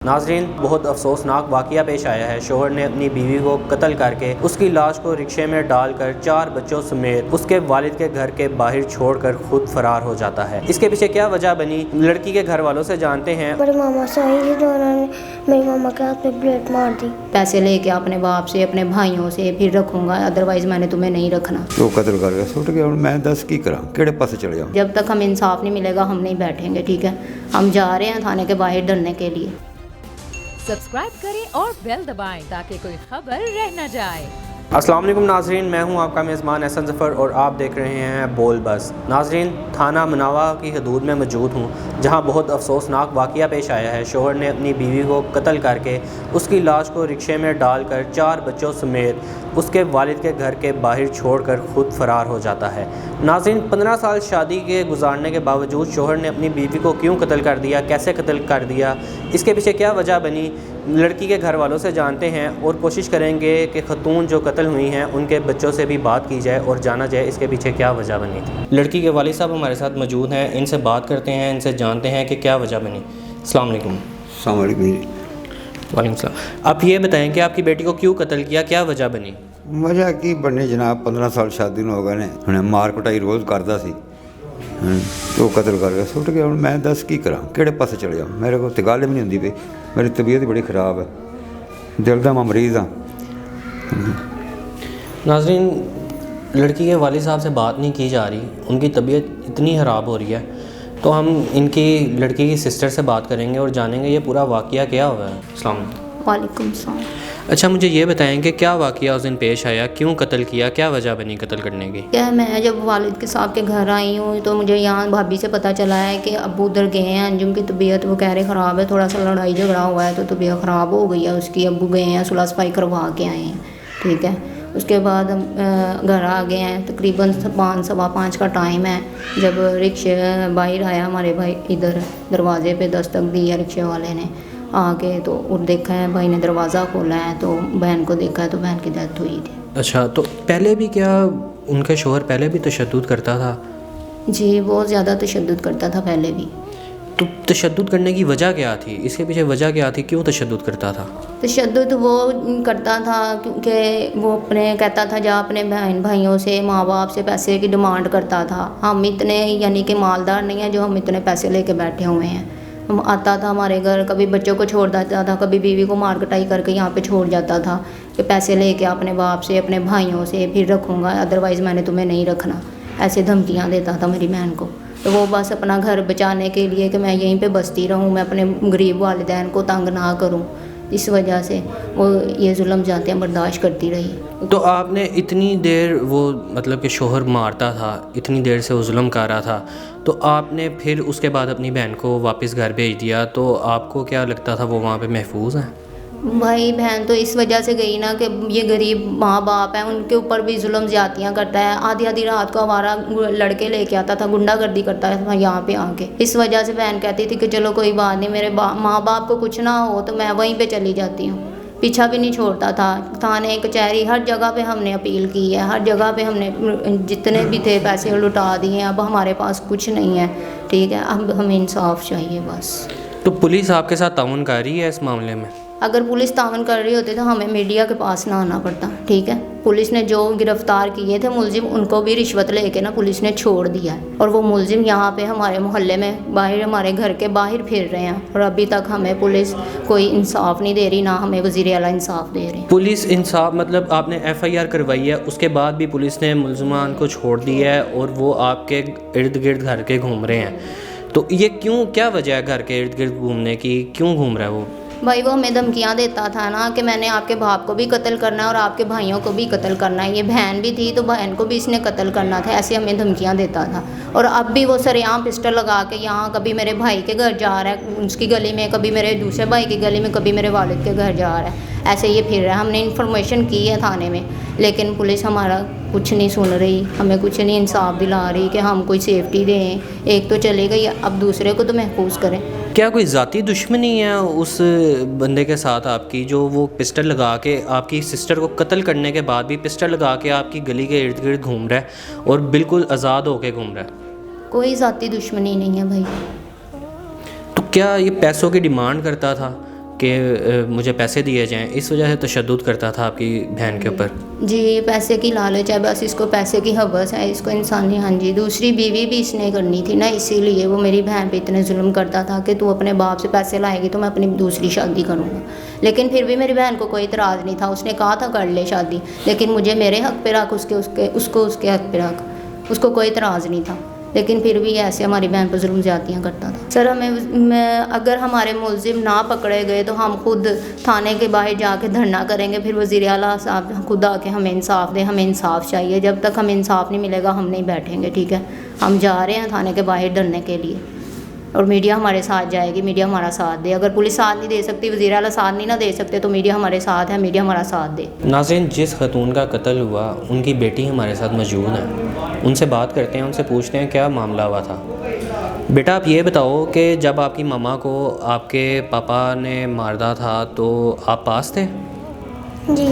ناظرین، بہت افسوسناک واقعہ پیش آیا ہے۔ شوہر نے اپنی بیوی کو قتل کر کے اس کی لاش کو رکشے میں ڈال کر 4 بچوں سمیت اس کے والد کے گھر کے باہر چھوڑ کر خود فرار ہو جاتا ہے۔ اس کے پیچھے کیا وجہ بنی، لڑکی کے گھر والوں سے جانتے ہیں۔ میرے ماما سے آئی تھی تو انہوں نے میری ماما کے ہاتھ پہ بلیٹ مار دی۔ پیسے لے کے اپنے باپ سے اپنے بھائیوں سے پھر رکھوں گا، ادروائز میں نے تمہیں نہیں رکھنا۔ تو قتل کر کے سٹ گیا، میں دس کی کراں، کہڑے پاسے چلے جاؤں؟ جب تک ہم انصاف نہیں ملے گا ہم نہیں بیٹھیں گے، ٹھیک ہے؟ ہم جا رہے ہیں تھانے کے باہر ڈرنے کے لیے۔ سبسکرائب کریں اور بیل دبائیں تاکہ کوئی خبر رہ نہ جائے۔ السلام علیکم ناظرین، میں ہوں آپ کا میزبان احسن ظفر اور آپ دیکھ رہے ہیں بول بس۔ ناظرین، تھانہ مناوا کی حدود میں موجود ہوں جہاں بہت افسوسناک واقعہ پیش آیا ہے۔ شوہر نے اپنی بیوی کو قتل کر کے اس کی لاش کو رکشے میں ڈال کر 4 بچوں سمیت اس کے والد کے گھر کے باہر چھوڑ کر خود فرار ہو جاتا ہے۔ ناظرین، 15 سال شادی کے گزارنے کے باوجود شوہر نے اپنی بیوی کو کیوں قتل کر دیا، کیسے قتل کر دیا، اس کے پیچھے کیا وجہ بنی، لڑکی کے گھر والوں سے جانتے ہیں اور کوشش کریں گے کہ خاتون جو قتل ہوئی ہیں ان کے بچوں سے بھی بات کی جائے اور جانا جائے اس کے پیچھے کیا وجہ بنی تھی۔ لڑکی کے والد صاحب ہمارے ساتھ موجود ہیں، ان سے بات کرتے ہیں، ان سے جانتے ہیں کہ کیا وجہ بنی۔ السلام علیکم۔ السلام علیکم جی۔ وعلیکم السلام۔ آپ یہ بتائیں کہ آپ کی بیٹی کو کیوں قتل کیا، کیا وجہ بنی؟ وجہ کی بنی جناب، 15 سال شادی نو ہو گئے نے، انہیں مار کٹائی روز کرتا سی، تو قتل کر کے سٹ گیا، میں دس کی کراں، کہڑے پاسے چلے جاؤں؟ میرے کو تو گل بھی نہیں ہوندی پئی، میری طبیعت بڑی خراب ہے، دل دا میں مریض ہاں۔ ناظرین، لڑکی کے والد صاحب سے بات نہیں کی جا رہی، ان کی طبیعت اتنی خراب ہو رہی ہے، تو ہم ان کی لڑکی کی سسٹر سے بات کریں گے اور جانیں گے یہ پورا واقعہ کیا ہوا ہے۔ السلام علیکم۔ وعلیکم السلام۔ اچھا، مجھے یہ بتائیں کہ کیا واقعہ اس دن پیش آیا، کیوں قتل کیا، کیا وجہ بنی قتل کرنے کی؟ کیا میں جب والد کے صاحب کے گھر آئی ہوں تو مجھے یہاں بھابھی سے پتہ چلا ہے کہ ابو ادھر گئے ہیں، انجم کی طبیعت وہ کہہ رہے خراب ہے، تھوڑا سا لڑائی جھگڑا ہوا ہے تو طبیعت خراب ہو گئی ہے اس کی، ابو گئے ہیں صلح صفائی کروا کے آئے ہیں، ٹھیک ہے؟ اس کے بعد ہم گھر آ گئے ہیں، تقریباً 5 سوا 5 کا ٹائم ہے، جب رکشے باہر آیا ہمارے بھائی، ادھر دروازے پہ دستک دی ہے رکشے والے نے آ کے، تو اور دیکھا ہے بھائی نے دروازہ کھولا ہے تو بہن کو دیکھا ہے تو بہن کی ڈیتھ ہوئی تھی۔ اچھا، تو پہلے بھی کیا ان کے شوہر پہلے بھی تشدد کرتا تھا؟ جی، بہت زیادہ تشدد کرتا تھا پہلے بھی۔ تو تشدد کرنے کی وجہ کیا تھی، اس کے پیچھے وجہ کیا تھی، کیوں تشدد کرتا تھا؟ تشدد وہ کرتا تھا کیونکہ وہ کہتا تھا جا اپنے بہن بھائیوں سے، ماں باپ سے پیسے کی ڈیمانڈ کرتا تھا، ہم اتنے یعنی کہ مالدار نہیں ہیں جو ہم اتنے پیسے لے کے بیٹھے ہوئے ہیں۔ ہم آتا تھا ہمارے گھر، کبھی بچوں کو چھوڑ دیتا تھا، کبھی بیوی کو مار کٹائی کر کے یہاں پہ چھوڑ جاتا تھا کہ پیسے لے کے اپنے باپ سے اپنے بھائیوں سے پھر رکھوں گا، ادروائز میں نے تمہیں نہیں رکھنا، ایسے دھمکیاں دیتا تھا میری بہن کو۔ تو وہ بس اپنا گھر بچانے کے لیے کہ میں یہیں پہ بستی رہوں، میں اپنے غریب والدین کو تنگ نہ کروں، اس وجہ سے وہ یہ ظلم جاتے ہیں برداشت کرتی رہی۔ تو آپ نے اتنی دیر وہ مطلب کہ شوہر مارتا تھا، اتنی دیر سے وہ ظلم کر رہا تھا، تو آپ نے پھر اس کے بعد اپنی بہن کو واپس گھر بھیج دیا، تو آپ کو کیا لگتا تھا وہ وہاں پہ محفوظ ہیں؟ بھائی بہن تو اس وجہ سے گئی نا کہ یہ غریب ماں باپ ہیں، ان کے اوپر بھی ظلم زیادتیاں کرتا ہے، آدھی آدھی رات کو آوارہ لڑکے لے کے آتا تھا، گنڈا گردی کرتا تھا یہاں پہ آ کے۔ اس وجہ سے بہن کہتی تھی کہ چلو کوئی بات نہیں، میرے ماں باپ کو کچھ نہ ہو تو میں وہیں پہ چلی جاتی ہوں، پیچھا بھی نہیں چھوڑتا تھا۔ تھانے کچہری ہر جگہ پہ ہم نے اپیل کی ہے، ہر جگہ پہ ہم نے جتنے بھی تھے پیسے لٹا دیے، اب ہمارے پاس کچھ نہیں ہے، ٹھیک ہے؟ اب ہمیں انصاف چاہیے بس۔ تو پولیس آپ کے ساتھ تعاون کر رہی ہے اس معاملے میں؟ اگر پولیس تعاون کر رہی ہوتی تو ہمیں میڈیا کے پاس نہ آنا پڑتا، ٹھیک ہے؟ پولیس نے جو گرفتار کیے تھے ملزم، ان کو بھی رشوت لے کے نا پولیس نے چھوڑ دیا ہے، اور وہ ملزم یہاں پہ ہمارے محلے میں باہر، ہمارے گھر کے باہر پھر رہے ہیں، اور ابھی تک ہمیں پولیس کوئی انصاف نہیں دے رہی، نہ ہمیں وزیر اعلیٰ انصاف دے رہے ہیں۔ پولیس انصاف مطلب آپ نے FIR کروائی ہے، اس کے بعد بھی پولیس نے ملزمان کو چھوڑ دیا ہے اور وہ آپ کے ارد گرد گھر کے گھوم رہے ہیں، تو یہ کیوں، کیا وجہ ہے گھر کے ارد گرد گھومنے کی، کیوں گھوم رہا ہے وہ؟ بھائی وہ ہمیں دھمکیاں دیتا تھا نا کہ میں نے آپ کے باپ کو بھی قتل کرنا ہے اور آپ کے بھائیوں کو بھی قتل کرنا ہے، یہ بہن بھی تھی تو بہن کو بھی اس نے قتل کرنا تھا، ایسے ہمیں دھمکیاں دیتا تھا۔ اور اب بھی وہ سرعام پسٹل لگا کے یہاں کبھی میرے بھائی کے گھر جا رہا ہے اس کی گلی میں، کبھی میرے دوسرے بھائی کی گلی میں، کبھی میرے والد کے گھر جا رہا ہے، ایسے یہ پھر رہا ہے۔ ہم نے انفارمیشن کی ہے تھانے میں، لیکن پولیس ہمارا کچھ نہیں سن رہی، ہمیں کچھ نہیں انصاف دلا رہی کہ ہم کوئی سیفٹی دیں، ایک تو چلے گئی اب دوسرے کو تو محفوظ کریں۔ کیا کوئی ذاتی دشمنی ہے اس بندے کے ساتھ آپ کی، جو وہ پسٹل لگا کے آپ کی سسٹر کو قتل کرنے کے بعد بھی پسٹل لگا کے آپ کی گلی کے ارد گرد گھوم رہا ہے اور بالکل آزاد ہو کے گھوم رہا ہے؟ کوئی ذاتی دشمنی نہیں ہے بھائی۔ تو کیا یہ پیسوں کی ڈیمانڈ کرتا تھا؟ کہ مجھے پیسے دیے جائیں، اس وجہ سے تشدد کرتا تھا آپ کی بہن کے اوپر؟ جی پیسے کی لالچ ہے، بس اس کو پیسے کی حوث ہے، اس کو انسانی، ہاں جی دوسری بیوی بھی اس نے کرنی تھی نا، اسی لیے وہ میری بہن پہ اتنے ظلم کرتا تھا کہ تو اپنے باپ سے پیسے لائے گی تو میں اپنی دوسری شادی کروں گا۔ لیکن پھر بھی میری بہن کو کوئی اعتراض نہیں تھا، اس نے کہا تھا کر لے شادی، لیکن مجھے میرے حق پہ رکھ، اس کو اس کے حق پہ رکھ، اس کو کوئی اعتراض نہیں تھا، لیکن پھر بھی ایسے ہماری بہن پر ظلم زیادتیاں کرتا تھا۔ سر اگر ہمارے ملزم نہ پکڑے گئے تو ہم خود تھانے کے باہر جا کے دھرنا کریں گے، پھر وزیر اعلیٰ صاحب خود آ کے ہمیں انصاف دیں، ہمیں انصاف چاہیے، جب تک ہمیں انصاف نہیں ملے گا ہم نہیں بیٹھیں گے، ٹھیک ہے؟ ہم جا رہے ہیں تھانے کے باہر دھرنے کے لیے، اور میڈیا ہمارے ساتھ جائے گی، میڈیا ہمارا ساتھ دے، اگر پولیس ساتھ نہیں دے سکتی، وزیر اعلیٰ ساتھ نہیں نہ دے سکتے تو میڈیا ہمارے ساتھ ہے، میڈیا ہمارا ساتھ دے۔ ناظرین، جس خاتون کا قتل ہوا ان کی بیٹی ہمارے ساتھ موجود ہے، ان سے بات کرتے ہیں، ان سے پوچھتے ہیں کیا معاملہ ہوا تھا۔ بیٹا آپ یہ بتاؤ کہ جب آپ کی ماما کو آپ کے پاپا نے ماردا تھا تو آپ پاس تھے؟ جی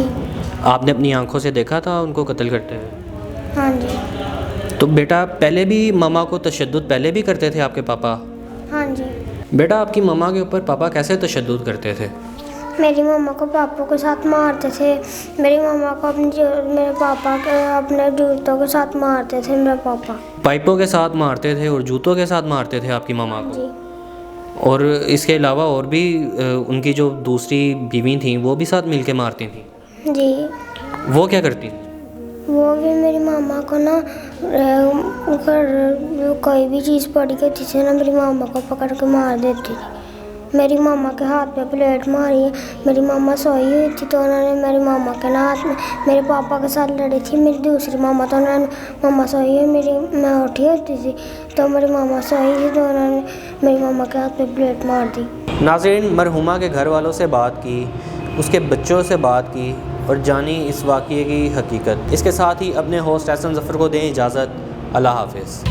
آپ نے اپنی آنکھوں سے دیکھا تھا ان کو قتل کرتے ہوئے؟ ہاں جی تو بیٹا پہلے بھی ماما کو تشدد پہلے بھی کرتے تھے آپ کے پاپا؟ ہاں جی بیٹا آپ کی ماما کے اوپر پاپا کیسے تشدد کرتے تھے؟ میری ماما کو پاپا کے ساتھ مارتے تھے، میری ماما کو میرے پاپا کے اپنے جوتوں کے ساتھ مارتے تھے میرے پاپا۔ پائپوں کے ساتھ مارتے تھے اور جوتوں کے ساتھ مارتے تھے آپ کی ماما کو؟ جی اور اس کے علاوہ اور بھی ان کی جو دوسری بیوی تھیں وہ بھی ساتھ مل کے مارتی تھیں؟ جی وہ کیا کرتی تھیں؟ وہ بھی میری ماما کو نا کوئی بھی چیز پڑی ہوتی تھی نا میری ماما کو پکڑ کے مار دیتی تھی۔ میری ماما کے ہاتھ پہ پلیٹ ماری ہے، میری ماما سوئی ہوئی تھی تو انہوں نے میری ماما کے ہاتھ میں میرے پاپا کے ساتھ لڑی تھی، میری دوسری ماما تو انہوں نے ماما سوئی ہے، میں اٹھی ہوتی تھی تو میری ماما سوئی تھی تو انہوں نے میری ماما کے ہاتھ پہ پلیٹ مار دی۔ ناظرین، مرحومہ کے گھر والوں سے بات کی، اس کے بچوں سے بات کی اور جانی اس واقعے کی حقیقت۔ اس کے ساتھ ہی اپنے ہوسٹ احسن ظفر کو دیں اجازت۔ اللہ حافظ۔